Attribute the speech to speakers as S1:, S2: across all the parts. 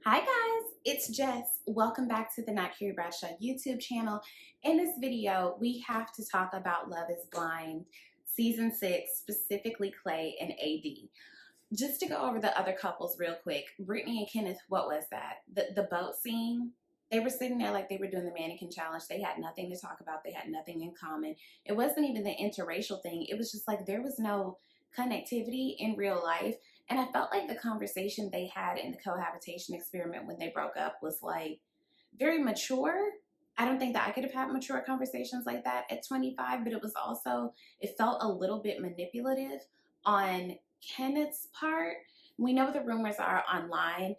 S1: Hi guys, it's Jess. Welcome back to the Not Carrie Bradshaw YouTube channel. In this video, we have to talk about Love is Blind, Season 6, specifically Clay and AD. Just to go over the other couples real quick, Brittany and Kenneth, what was that? The boat scene? They were sitting there like they were doing the mannequin challenge. They had nothing to talk about. They had nothing in common. It wasn't even the interracial thing. It was just like there was no connectivity in real life. And I felt like the conversation they had in the cohabitation experiment when they broke up was like very mature. I don't think that I could have had mature conversations like that at 25, but it was also, it felt a little bit manipulative on Kenneth's part. We know the rumors are online,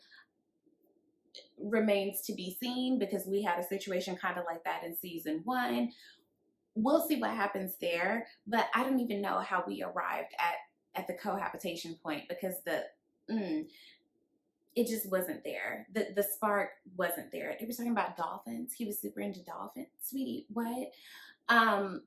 S1: remains to be seen because we had a situation kind of like that in season 1. We'll see what happens there, but I don't even know how we arrived at the cohabitation point because it just wasn't there. The spark wasn't there. They were talking about dolphins. He was super into dolphins. Sweetie, what? Um,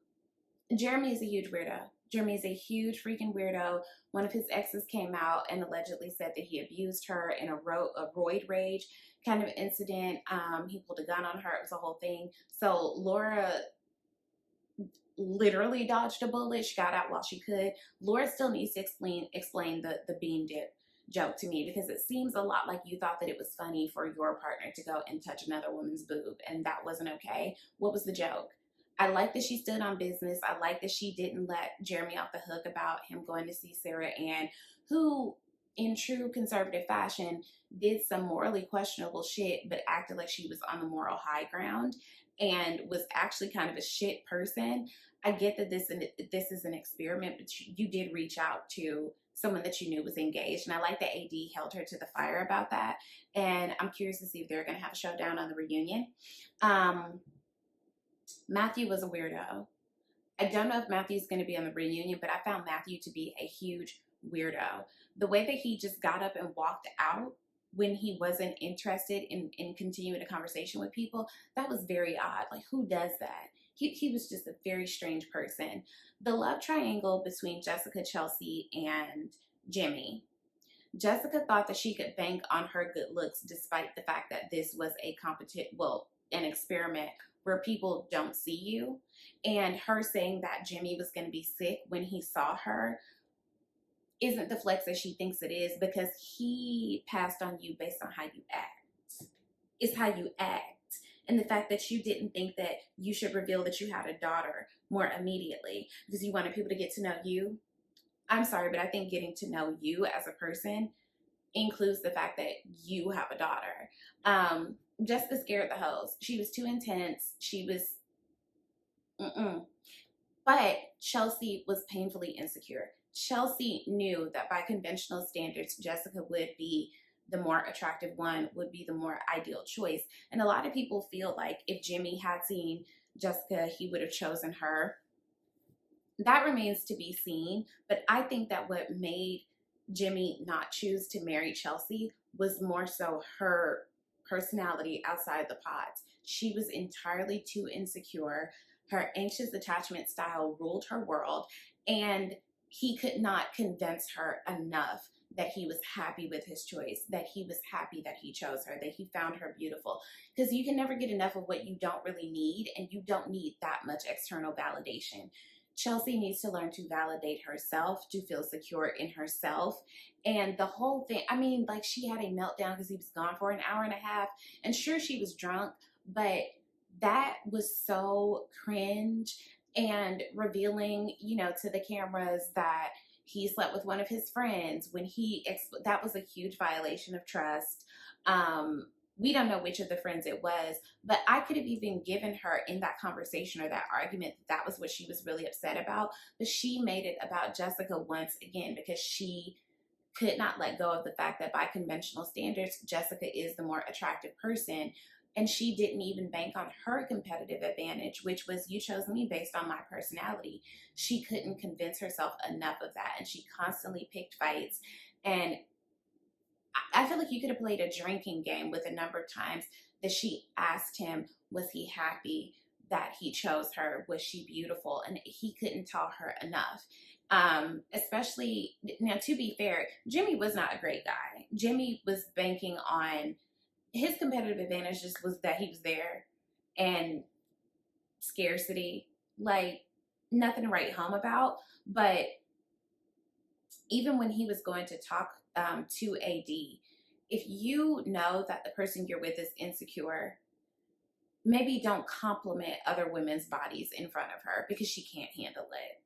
S1: Jeremy is a huge weirdo. Jeremy is a huge freaking weirdo. One of his exes came out and allegedly said that he abused her in a roid rage kind of incident. He pulled a gun on her. It was a whole thing. So Laura literally dodged a bullet. She got out while she could. Laura still needs to explain the bean dip joke to me because it seems a lot like you thought that it was funny for your partner to go and touch another woman's boob and that wasn't okay. What was the joke? I like that she stood on business. I like that she didn't let Jeremy off the hook about him going to see Sarah Ann, who in true conservative fashion did some morally questionable shit but acted like she was on the moral high ground and was actually kind of a shit person. I get that this is an experiment, but you did reach out to someone that you knew was engaged, and I like that AD held her to the fire about that. And I'm curious to see if they're going to have a showdown on the reunion. Matthew was a weirdo. I don't know if Matthew's going to be on the reunion, but I found Matthew to be a huge weirdo. The way that he just got up and walked out when he wasn't interested in continuing a conversation with people, that was very odd. Like, who does that? He was just a very strange person. The love triangle between Jessica, Chelsea, and Jimmy. Jessica thought that she could bank on her good looks despite the fact that this was an experiment where people don't see you. And her saying that Jimmy was going to be sick when he saw her isn't the flex that she thinks it is because he passed on you based on how you act. It's how you act. And the fact that you didn't think that you should reveal that you had a daughter more immediately because you wanted people to get to know you. I'm sorry, but I think getting to know you as a person includes the fact that you have a daughter. Jessica scared the hoes. She was too intense. She was, But Chelsea was painfully insecure. Chelsea knew that by conventional standards, Jessica would be the more attractive one, would be the more ideal choice. And a lot of people feel like if Jimmy had seen Jessica, he would have chosen her. That remains to be seen. But I think that what made Jimmy not choose to marry Chelsea was more so her personality outside the pods. She was entirely too insecure. Her anxious attachment style ruled her world, and he could not convince her enough that he was happy with his choice, that he was happy that he chose her, that he found her beautiful. Because you can never get enough of what you don't really need, and you don't need that much external validation. Chelsea needs to learn to validate herself, to feel secure in herself. And the whole thing, I mean, like she had a meltdown because he was gone for an hour and a half. And sure, she was drunk, but that was so cringe and revealing, to the cameras that he slept with one of his friends when that was a huge violation of trust. We don't know which of the friends it was, but I could have even given her in that conversation or that argument that was what she was really upset about. But she made it about Jessica once again because she could not let go of the fact that by conventional standards, Jessica is the more attractive person. And she didn't even bank on her competitive advantage, which was you chose me based on my personality. She couldn't convince herself enough of that. And she constantly picked fights. And I feel like you could have played a drinking game with a number of times that she asked him, was he happy that he chose her? Was she beautiful? And he couldn't tell her enough. Especially now, to be fair, Jimmy was not a great guy. Jimmy was banking on his competitive advantage just was that he was there, and scarcity, like nothing to write home about. But even when he was going to talk to AD, if you know that the person you're with is insecure, maybe don't compliment other women's bodies in front of her because she can't handle it.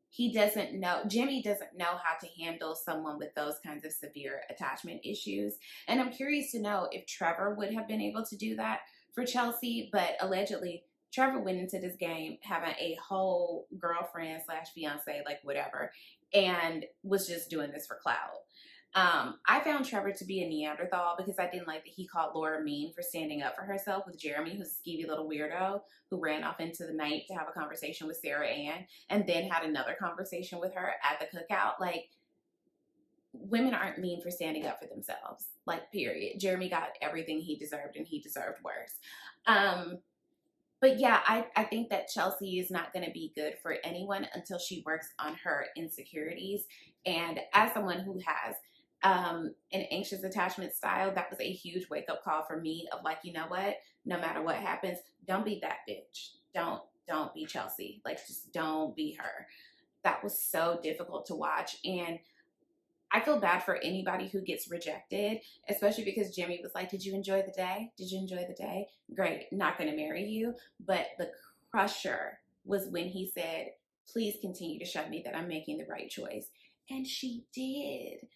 S1: He doesn't know, Jimmy doesn't know how to handle someone with those kinds of severe attachment issues. And I'm curious to know if Trevor would have been able to do that for Chelsea, but allegedly Trevor went into this game having a whole girlfriend slash fiance, like whatever, and was just doing this for clout. I found Trevor to be a Neanderthal because I didn't like that he called Laura mean for standing up for herself with Jeremy, who's a skeevy little weirdo who ran off into the night to have a conversation with Sarah Ann and then had another conversation with her at the cookout. Like, women aren't mean for standing up for themselves. Like, period. Jeremy got everything he deserved and he deserved worse. But yeah, I think that Chelsea is not going to be good for anyone until she works on her insecurities. And as someone who has an anxious attachment style, that was a huge wake up call for me of like, you know what? No matter what happens, don't be that bitch. Don't be Chelsea. Like, just don't be her. That was so difficult to watch. And I feel bad for anybody who gets rejected, especially because Jimmy was like, did you enjoy the day? Did you enjoy the day? Great, not going to marry you. But the crusher was when he said, please continue to show me that I'm making the right choice. And she did.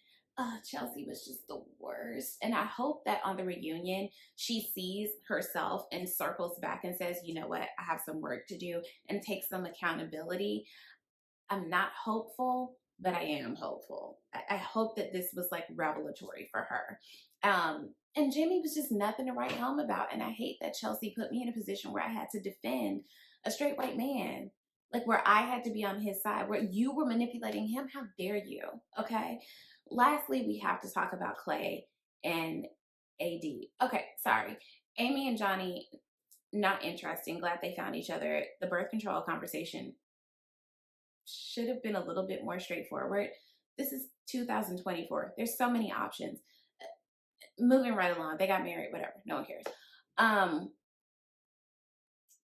S1: Chelsea was just the worst. And I hope that on the reunion, she sees herself and circles back and says, you know what, I have some work to do and takes some accountability. I'm not hopeful, but I am hopeful. I hope that this was like revelatory for her. And Jimmy was just nothing to write home about. And I hate that Chelsea put me in a position where I had to defend a straight white man, like where I had to be on his side, where you were manipulating him. How dare you? Okay. Lastly, we have to talk about Clay and AD. Okay, sorry. Amy and Johnny, not interesting. Glad they found each other. The birth control conversation should have been a little bit more straightforward. This is 2024. There's so many options. Moving right along, they got married, whatever. No one cares.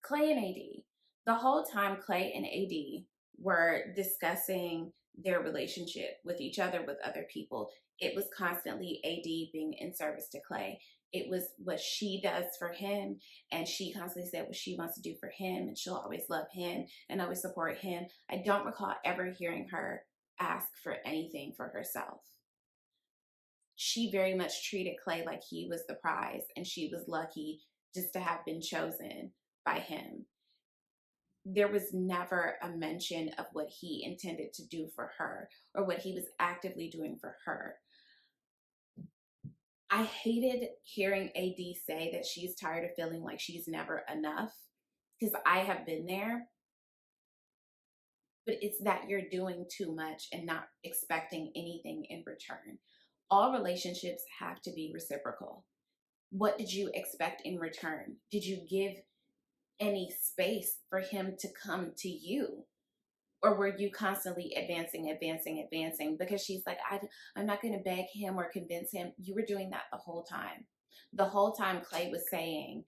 S1: Clay and AD. The whole time Clay and AD were discussing their relationship with each other, with other people, it was constantly AD being in service to Clay. It was what she does for him, and she constantly said what she wants to do for him, and she'll always love him and always support him. I don't recall ever hearing her ask for anything for herself. She very much treated Clay like he was the prize, and she was lucky just to have been chosen by him. There was never a mention of what he intended to do for her or what he was actively doing for her. I hated hearing AD say that she's tired of feeling like she's never enough, because I have been there. But it's that you're doing too much and not expecting anything in return. All relationships have to be reciprocal. What did you expect in return? Did you give any space for him to come to you? Or were you constantly advancing? Because she's like, I'm not going to beg him or convince him. You were doing that the whole time. The whole time Clay was saying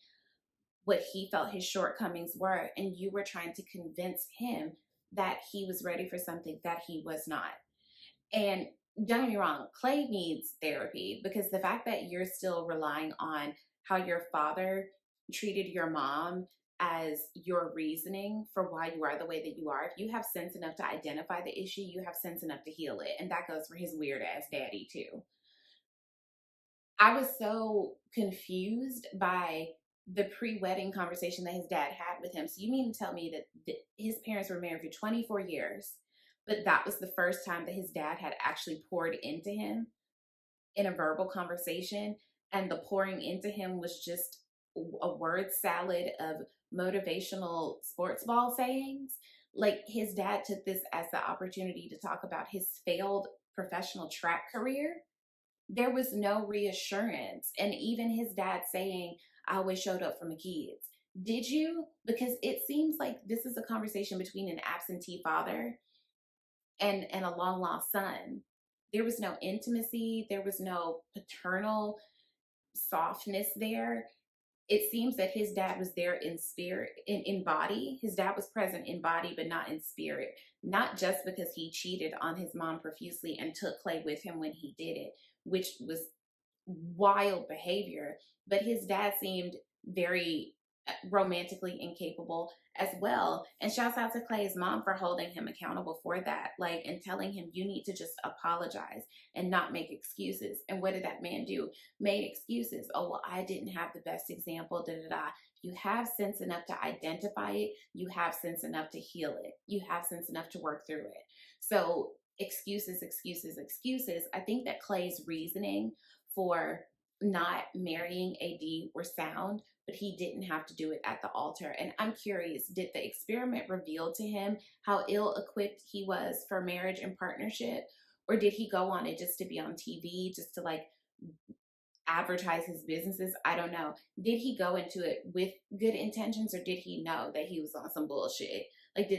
S1: what he felt his shortcomings were, and you were trying to convince him that he was ready for something that he was not. And don't get me wrong, Clay needs therapy, because the fact that you're still relying on how your father treated your mom as your reasoning for why you are the way that you are. If you have sense enough to identify the issue, you have sense enough to heal it. And that goes for his weird ass daddy too. I was so confused by the pre-wedding conversation that his dad had with him. So you mean to tell me that his parents were married for 24 years, but that was the first time that his dad had actually poured into him in a verbal conversation, and the pouring into him was just a word salad of motivational sports ball sayings? Like, his dad took this as the opportunity to talk about his failed professional track career. There was no reassurance. And even his dad saying, I always showed up for my kids. Did you? Because it seems like this is a conversation between an absentee father and a long lost son. There was no intimacy. There was no paternal softness there. It seems that his dad was there in spirit, in body. His dad was present in body, but not in spirit. Not just because he cheated on his mom profusely and took Clay with him when he did it, which was wild behavior, but his dad seemed very romantically incapable as well. And shouts out to Clay's mom for holding him accountable for that, like, and telling him, you need to just apologize and not make excuses. And what did that man do? Made excuses. Oh, well, I didn't have the best example, da da da. You have sense enough to identify it. You have sense enough to heal it. You have sense enough to work through it. So excuses, excuses, excuses. I think that Clay's reasoning for not marrying AD were sound, but he didn't have to do it at the altar. And I'm curious, did the experiment reveal to him how ill equipped he was for marriage and partnership? Or did he go on it just to be on TV, just to like advertise his businesses? I don't know. Did he go into it with good intentions, or did he know that he was on some bullshit? Like,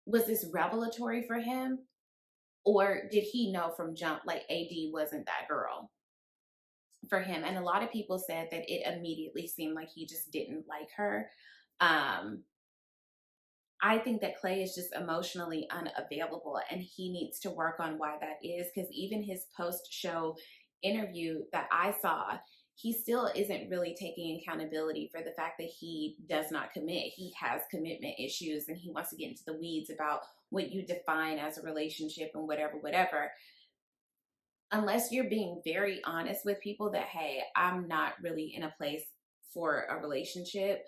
S1: was this revelatory for him? Or did he know from jump, like, AD wasn't that girl for him? And a lot of people said that it immediately seemed like he just didn't like her. Um, I think that Clay is just emotionally unavailable, and he needs to work on why that is, because even his post show interview that I saw, he still isn't really taking accountability for the fact that he does not commit. He has commitment issues, and he wants to get into the weeds about what you define as a relationship and whatever, whatever. Unless you're being very honest with people that, hey, I'm not really in a place for a relationship,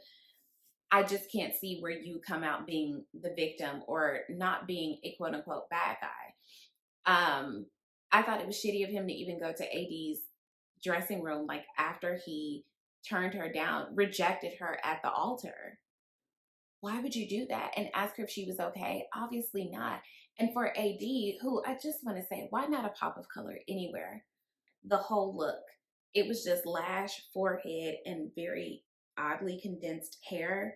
S1: I just can't see where you come out being the victim or not being a quote unquote bad guy. I thought it was shitty of him to even go to AD's dressing room, like, after he turned her down, rejected her at the altar. Why would you do that? And ask her if she was okay? Obviously not. And for AD, who, I just want to say, why not a pop of color anywhere? The whole look, it was just lash, forehead, and very oddly condensed hair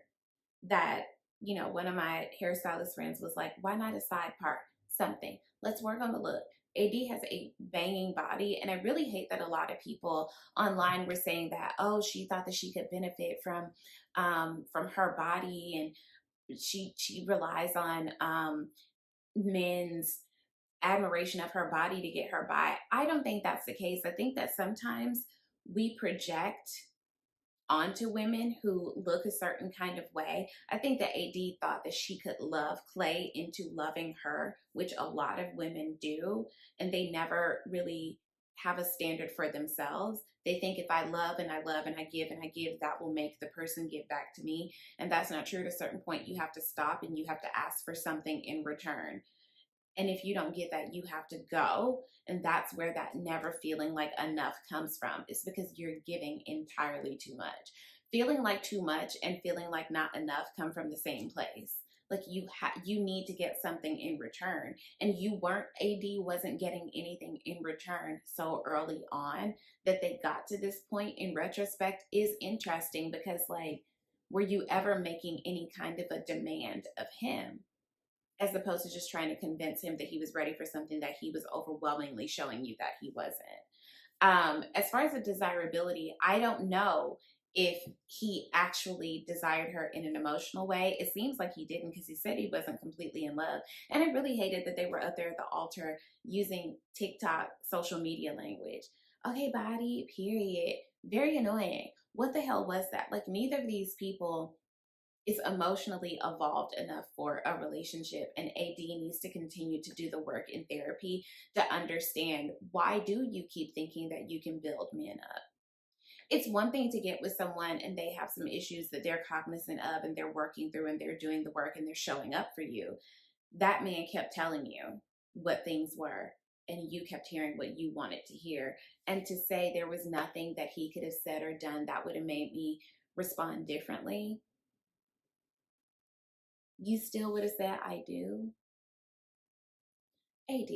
S1: that, one of my hairstylist friends was like, why not a side part? Something. Let's work on the look. AD has a banging body, and I really hate that a lot of people online were saying that, oh, she thought that she could benefit from her body, and she relies on men's admiration of her body to get her by. I don't think that's the case. I think that sometimes we project onto women who look a certain kind of way. I think that AD thought that she could love Clay into loving her, which a lot of women do, and they never really have a standard for themselves. They think, if I love and I love and I give and I give, that will make the person give back to me. And that's not true. At a certain point, you have to stop and you have to ask for something in return. And if you don't get that, you have to go. And that's where that never feeling like enough comes from. It's because you're giving entirely too much. Feeling like too much and feeling like not enough come from the same place. Like, you need to get something in return. And AD wasn't getting anything in return so early on. That they got to this point in retrospect is interesting, because, like, were you ever making any kind of a demand of him, as opposed to just trying to convince him that he was ready for something that he was overwhelmingly showing you that he wasn't? As far as the desirability, I don't know if he actually desired her in an emotional way. It seems like he didn't, because he said he wasn't completely in love. And I really hated that they were up there at the altar using TikTok social media language. Okay, body, period. Very annoying. What the hell was that? Like, neither of these people is emotionally evolved enough for a relationship, and AD needs to continue to do the work in therapy to understand, why do you keep thinking that you can build men up? It's one thing to get with someone and they have some issues that they're cognizant of and they're working through and they're doing the work and they're showing up for you. That man kept telling you what things were, and you kept hearing what you wanted to hear. And to say there was nothing that he could have said or done that would have made me respond differently, you still would have said, I do? AD,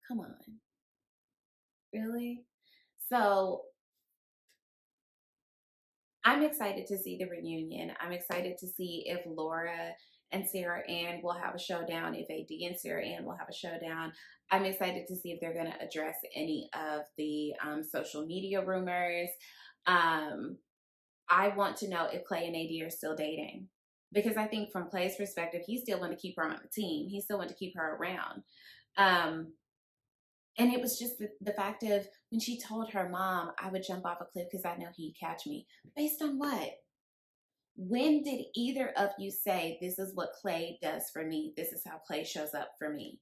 S1: come on. Really? So I'm excited to see the reunion. I'm excited to see if Laura and Sarah Ann will have a showdown, if AD and Sarah Ann will have a showdown. I'm excited to see if they're going to address any of the social media rumors. I want to know if Clay and AD are still dating. Because I think from Clay's perspective, he still want to keep her on the team. He still want to keep her around. Um, and it was just the fact of when she told her mom, I would jump off a cliff because I know he'd catch me. Based on what? When did either of you say, this is what Clay does for me? This is how Clay shows up for me.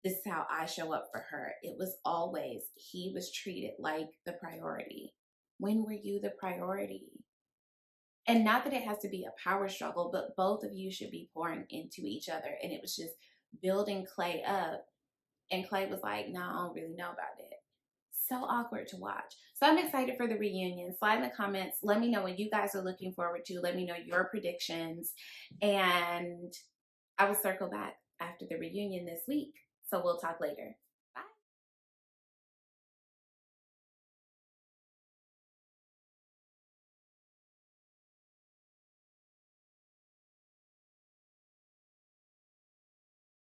S1: This is how I show up for her. It was always, he was treated like the priority. When were you the priority? And not that it has to be a power struggle, but both of you should be pouring into each other. And it was just building Clay up. And Clay was like, no, I don't really know about it. So awkward to watch. So I'm excited for the reunion. Slide in the comments. Let me know what you guys are looking forward to. Let me know your predictions. And I will circle back after the reunion this week. So we'll talk later.